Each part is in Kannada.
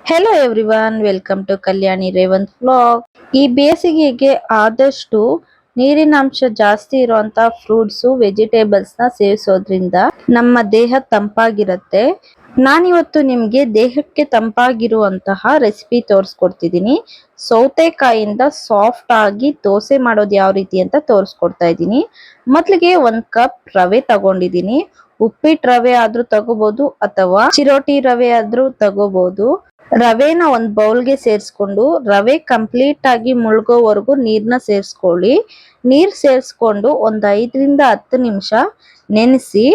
Hello everyone, welcome to Kalyani Revanth vlog. ಈ ಬೇಸಿಗೆಗೆ ಆದಷ್ಟು ನೀರಿನಾಂಶ ಜಾಸ್ತಿ ಇರುವಂತ ಫ್ರೂಟ್ಸು ವೆಜಿಟೇಬಲ್ಸ್ ನ ಸೇವಿಸೋದ್ರಿಂದ ನಮ್ಮ ದೇಹ ತಂಪಾಗಿರುತ್ತೆ. ನಾನಿವತ್ತು ನಿಮ್ಗೆ ದೇಹಕ್ಕೆ ತಂಪಾಗಿರುವಂತಹ ರೆಸಿಪಿ ತೋರಿಸ್ಕೊಡ್ತಿದ್ದೀನಿ. ಸೌತೆಕಾಯಿಂದ ಸಾಫ್ಟ್ ಆಗಿ ದೋಸೆ ಮಾಡೋದು ಯಾವ ರೀತಿ ಅಂತ ತೋರಿಸ್ಕೊಡ್ತಾ ಇದ್ದೀನಿ. ಮೊದಲಿಗೆ 1 ಕಪ್ ರವೆ ತಗೊಂಡಿದ್ದೀನಿ. ಉಪ್ಪಿಟ್ಟು ರವೆ ಆದ್ರೂ ತಗೋಬಹುದು ಅಥವಾ ಚಿರೋಟಿ ರವೆ ಆದ್ರೂ ತಗೋಬಹುದು. ರವೆನ ಒಂದು ಬೌಲ್ಗೆ ಸೇರಿಸ್ಕೊಂಡು ರವೆ ಕಂಪ್ಲೀಟ್ ಆಗಿ ಮುಳುಗೋವರೆಗೂ ನೀರ್ನ ಸೇರಿಸ್ಕೊಳ್ಳಿ. ನೀರ್ ಸೇರಿಸ್ಕೊಂಡು ಒಂದು 5ರಿಂದ 10 ನಿಮಿಷ ನೆನೆಸಿ.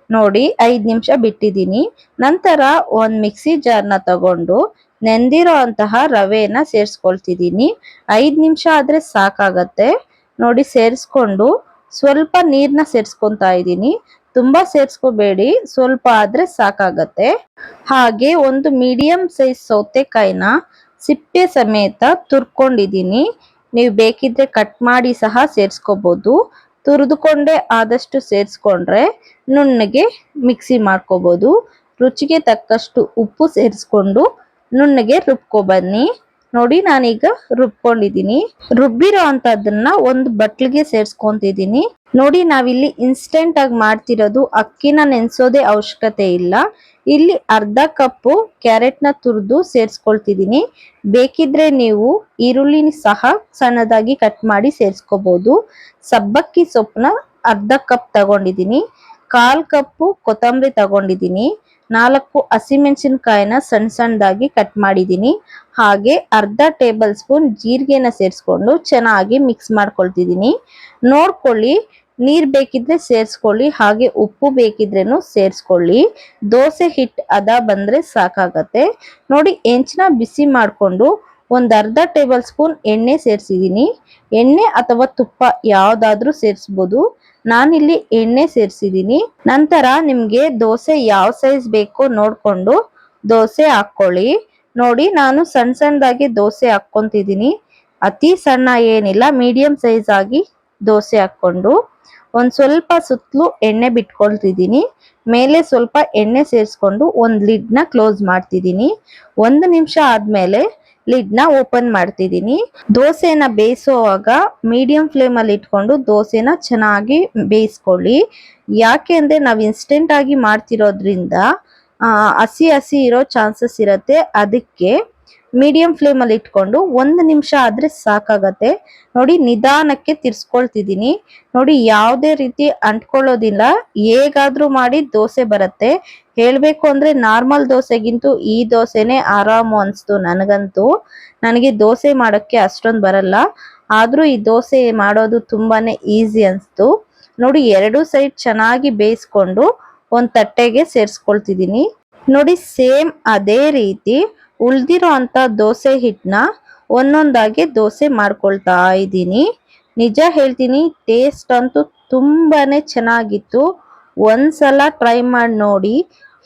ನೋಡಿ 5 ನಿಮಿಷ ಬಿಟ್ಟಿದ್ದೀನಿ. ನಂತರ ಒಂದು ಮಿಕ್ಸಿ ಜಾರ್ನ ತಗೊಂಡು ನೆಂದಿರೋ ಅಂತಹ ರವೆನ ಸೇರಿಸ್ಕೊಳ್ತಿದ್ದೀನಿ. 5 ನಿಮಿಷ ಆದ್ರೆ ಸಾಕಾಗತ್ತೆ. ನೋಡಿ ಸೇರಿಸ್ಕೊಂಡು ಸ್ವಲ್ಪ ನೀರ್ನ ಸೇರಿಸ್ಕೊಂತಾ ಇದ್ದೀನಿ. ತುಂಬಾ ಸೇರಿಸ್ಕೋಬೇಡಿ, ಸ್ವಲ್ಪ ಆದ್ರೆ ಸಾಕಾಗತ್ತೆ. ಹಾಗೆ ಒಂದು ಮೀಡಿಯಂ ಸೈಜ್ ಸೌತೆಕಾಯಿನ ಸಿಪ್ಪೆ ಸಮೇತ ತುರ್ಕೊಂಡಿದ್ದೀನಿ. ನೀವು ಬೇಕಿದ್ರೆ ಕಟ್ ಮಾಡಿ ಸಹ ಸೇರಿಸ್ಕೋಬಹುದು. ತುರಿದುಕೊಂಡೆ ಆದಷ್ಟು ಸೇರಿಸ್ಕೊಂಡ್ರೆ ನುಣ್ಣಗೆ ಮಿಕ್ಸಿ ಮಾಡ್ಕೋಬಹುದು. ರುಚಿಗೆ ತಕ್ಕಷ್ಟು ಉಪ್ಪು ಸೇರಿಸ್ಕೊಂಡು ನುಣ್ಣಗೆ ರುಬ್ಕೊ ಬನ್ನಿ. ನೋಡಿ ನಾನೀಗ ರುಬ್ಕೊಂಡಿದ್ದೀನಿ. ರುಬ್ಬಿರೋ ಅಂತದನ್ನ ಒಂದು ಬಟ್ಲಿಗೆ ಸೇರಿಸ್ಕೊಂತಿದ್ದೀನಿ. ನೋಡಿ ನಾವಿಲ್ಲಿ ಇನ್ಸ್ಟೆಂಟ್ ಆಗಿ ಮಾಡ್ತಿರೋದು, ಅಕ್ಕಿನ ನೆನ್ಸೋದೇ ಅವಶ್ಯಕತೆ ಇಲ್ಲ. ಇಲ್ಲಿ ಅರ್ಧ ಕಪ್ಪು ಕ್ಯಾರೆಟ್ ನ ತುರಿದು ಸೇರಿಸ್ಕೊಳ್ತಿದ್ದೀನಿ. ಬೇಕಿದ್ರೆ ನೀವು ಈರುಳ್ಳಿ ಸಹ ಸಣ್ಣದಾಗಿ ಕಟ್ ಮಾಡಿ ಸೇರಿಸ್ಕೋಬಹುದು. ಸಬ್ಬಕ್ಕಿ ಸೊಪ್ಪನ್ನ ಅರ್ಧ ಕಪ್ ತಗೊಂಡಿದ್ದೀನಿ. 1/4 ಕಪ್ಪು ಕೊತ್ತಂಬರಿ ತಗೊಂಡಿದ್ದೀನಿ. 4 ಹಸಿಮೆಣಸಿನಕಾಯಿನ ಸಣ್ಣ ಸಣ್ಣದಾಗಿ ಕಟ್ ಮಾಡಿದ್ದೀನಿ. ಹಾಗೆ ಅರ್ಧ ಟೇಬಲ್ ಸ್ಪೂನ್ ಜೀರಿಗೆನ ಸೇರಿಸ್ಕೊಂಡು ಚೆನ್ನಾಗಿ ಮಿಕ್ಸ್ ಮಾಡ್ಕೊಳ್ತಿದ್ದೀನಿ. ನೋಡ್ಕೊಳ್ಳಿ, ನೀರ್ ಬೇಕಿದ್ರೆ ಸೇರಿಸ್ಕೊಳ್ಳಿ, ಹಾಗೆ ಉಪ್ಪು ಬೇಕಿದ್ರೇನು ಸೇರಿಸ್ಕೊಳ್ಳಿ. ದೋಸೆ ಹಿಟ್ಟು ಅದ ಬಂದ್ರೆ ಸಾಕಾಗತ್ತೆ. ನೋಡಿ ಹೆಂಚನ ಬಿಸಿ ಮಾಡ್ಕೊಂಡು ಒಂದು ಅರ್ಧ ಟೇಬಲ್ ಸ್ಪೂನ್ ಎಣ್ಣೆ ಸೇರಿಸಿದ್ದೀನಿ. ಎಣ್ಣೆ ಅಥವಾ ತುಪ್ಪ ಯಾವ್ದಾದ್ರೂ ಸೇರಿಸ್ಬೋದು. ನಾನಿಲ್ಲಿ ಎಣ್ಣೆ ಸೇರಿಸಿದ್ದೀನಿ. ನಂತರ ನಿಮ್ಗೆ ದೋಸೆ ಯಾವ ಸೈಜ್ ಬೇಕೋ ನೋಡ್ಕೊಂಡು ದೋಸೆ ಹಾಕೊಳ್ಳಿ. ನೋಡಿ ನಾನು ಸಣ್ಣ ಸಣ್ಣದಾಗಿ ದೋಸೆ ಹಾಕೊಂತಿದ್ದೀನಿ. ಅತಿ ಸಣ್ಣ ಏನಿಲ್ಲ, ಮೀಡಿಯಂ ಸೈಜ್ ಆಗಿ ದೋಸೆ ಹಾಕೊಂಡು ಒಂದ್ ಸ್ವಲ್ಪ ಸುತ್ತಲೂ ಎಣ್ಣೆ ಬಿಟ್ಕೊಳ್ತಿದ್ದೀನಿ. ಮೇಲೆ ಸ್ವಲ್ಪ ಎಣ್ಣೆ ಸೇರಿಸ್ಕೊಂಡು ಒಂದು ಲಿಡ್ ನ ಕ್ಲೋಸ್ ಮಾಡ್ತಿದ್ದೀನಿ. 1 ನಿಮಿಷ ಆದ್ಮೇಲೆ ಲಿಡ್ ನ ಓಪನ್ ಮಾಡ್ತಿದ್ದೀನಿ. ದೋಸೆನ ಬೇಯಿಸುವಾಗ ಮೀಡಿಯಂ ಫ್ಲೇಮ್ ಅಲ್ಲಿ ಇಟ್ಕೊಂಡು ದೋಸೆನ ಚೆನ್ನಾಗಿ ಬೇಯಿಸ್ಕೊಳ್ಳಿ. ಯಾಕೆ ಅಂದ್ರೆ ನಾವು ಇನ್ಸ್ಟೆಂಟ್ ಆಗಿ ಮಾಡ್ತಿರೋದ್ರಿಂದ ಹಸಿ ಹಸಿ ಇರೋ ಚಾನ್ಸಸ್ ಇರತ್ತೆ. ಅದಕ್ಕೆ ಮೀಡಿಯಂ ಫ್ಲೇಮ್ ಅಲ್ಲಿ ಇಟ್ಕೊಂಡು 1 ನಿಮಿಷ ಆದ್ರೆ ಸಾಕಾಗತ್ತೆ. ನೋಡಿ ನಿಧಾನಕ್ಕೆ ತಿರ್ಸ್ಕೊಳ್ತಿದ್ದೀನಿ. ನೋಡಿ ಯಾವುದೇ ರೀತಿ ಅಂಟ್ಕೊಳ್ಳೋದಿಲ್ಲ. ಹೇಗಾದ್ರೂ ಮಾಡಿ ದೋಸೆ ಬರುತ್ತೆ. ಹೇಳ್ಬೇಕು ಅಂದ್ರೆ ನಾರ್ಮಲ್ ದೋಸೆಗಿಂತೂ ಈ ದೋಸೆನೆ ಆರಾಮು ಅನ್ಸ್ತು ನನಗಂತೂ. ನನಗೆ ದೋಸೆ ಮಾಡೋಕ್ಕೆ ಅಷ್ಟೊಂದು ಬರಲ್ಲ, ಆದ್ರೂ ಈ ದೋಸೆ ಮಾಡೋದು ತುಂಬಾನೇ ಈಸಿ ಅನ್ಸ್ತು. ನೋಡಿ 2 ಸೈಡ್ ಚೆನ್ನಾಗಿ ಬೇಯಿಸ್ಕೊಂಡು ಒಂದ್ ತಟ್ಟೆಗೆ ಸೇರಿಸ್ಕೊಳ್ತಿದ್ದೀನಿ. ನೋಡಿ ಸೇಮ್ ಅದೇ ರೀತಿ ಉಳ್ದಿರೋ ಅಂತ ದೋಸೆ ಹಿಟ್ಟನ್ನ ಒಂದೊಂದಾಗಿ ದೋಸೆ ಮಾಡ್ಕೊಳ್ತಾ ಇದ್ದೀನಿ. ನಿಜ ಹೇಳ್ತೀನಿ, ಟೇಸ್ಟ್ ಅಂತೂ ತುಂಬಾನೇ ಚೆನ್ನಾಗಿತ್ತು. ಒಂದ್ಸಲ ಟ್ರೈ ಮಾಡಿ ನೋಡಿ,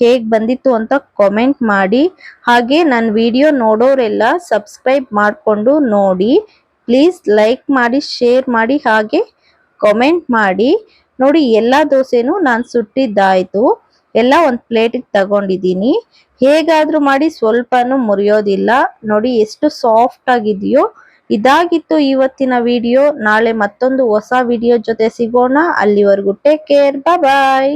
ಹೇಗ್ ಬಂದಿತ್ತು ಅಂತ ಕಾಮೆಂಟ್ ಮಾಡಿ. ಹಾಗೆ ನನ್ನ ವಿಡಿಯೋ ನೋಡೋರೆಲ್ಲ ಸಬ್ಸ್ಕ್ರೈಬ್ ಮಾಡ್ಕೊಂಡು ನೋಡಿ. ಪ್ಲೀಸ್ ಲೈಕ್ ಮಾಡಿ, ಶೇರ್ ಮಾಡಿ, ಹಾಗೆ ಕಾಮೆಂಟ್ ಮಾಡಿ. ನೋಡಿ ಎಲ್ಲಾ ದೋಸೆನೂ ನಾನು ಸುಟ್ಟಿದ್ದಾಯ್ತು. ಎಲ್ಲ ಒಂದು ಪ್ಲೇಟಿಗೆ ತಗೊಂಡಿದ್ದೀನಿ. ಹೇಗಾದ್ರೂ ಮಾಡಿ ಸ್ವಲ್ಪನೂ ಮುರಿಯೋದಿಲ್ಲ. ನೋಡಿ ಎಷ್ಟು ಸಾಫ್ಟ್ ಆಗಿದೆಯೋ. ಇದಾಗಿತ್ತು ಇವತ್ತಿನ ವಿಡಿಯೋ. ನಾಳೆ ಮತ್ತೊಂದು ಹೊಸ ವಿಡಿಯೋ ಜೊತೆ ಸಿಗೋಣ. ಅಲ್ಲಿವರೆಗೂ ಟೇಕ್ ಕೇರ್, ಬಾಯ್.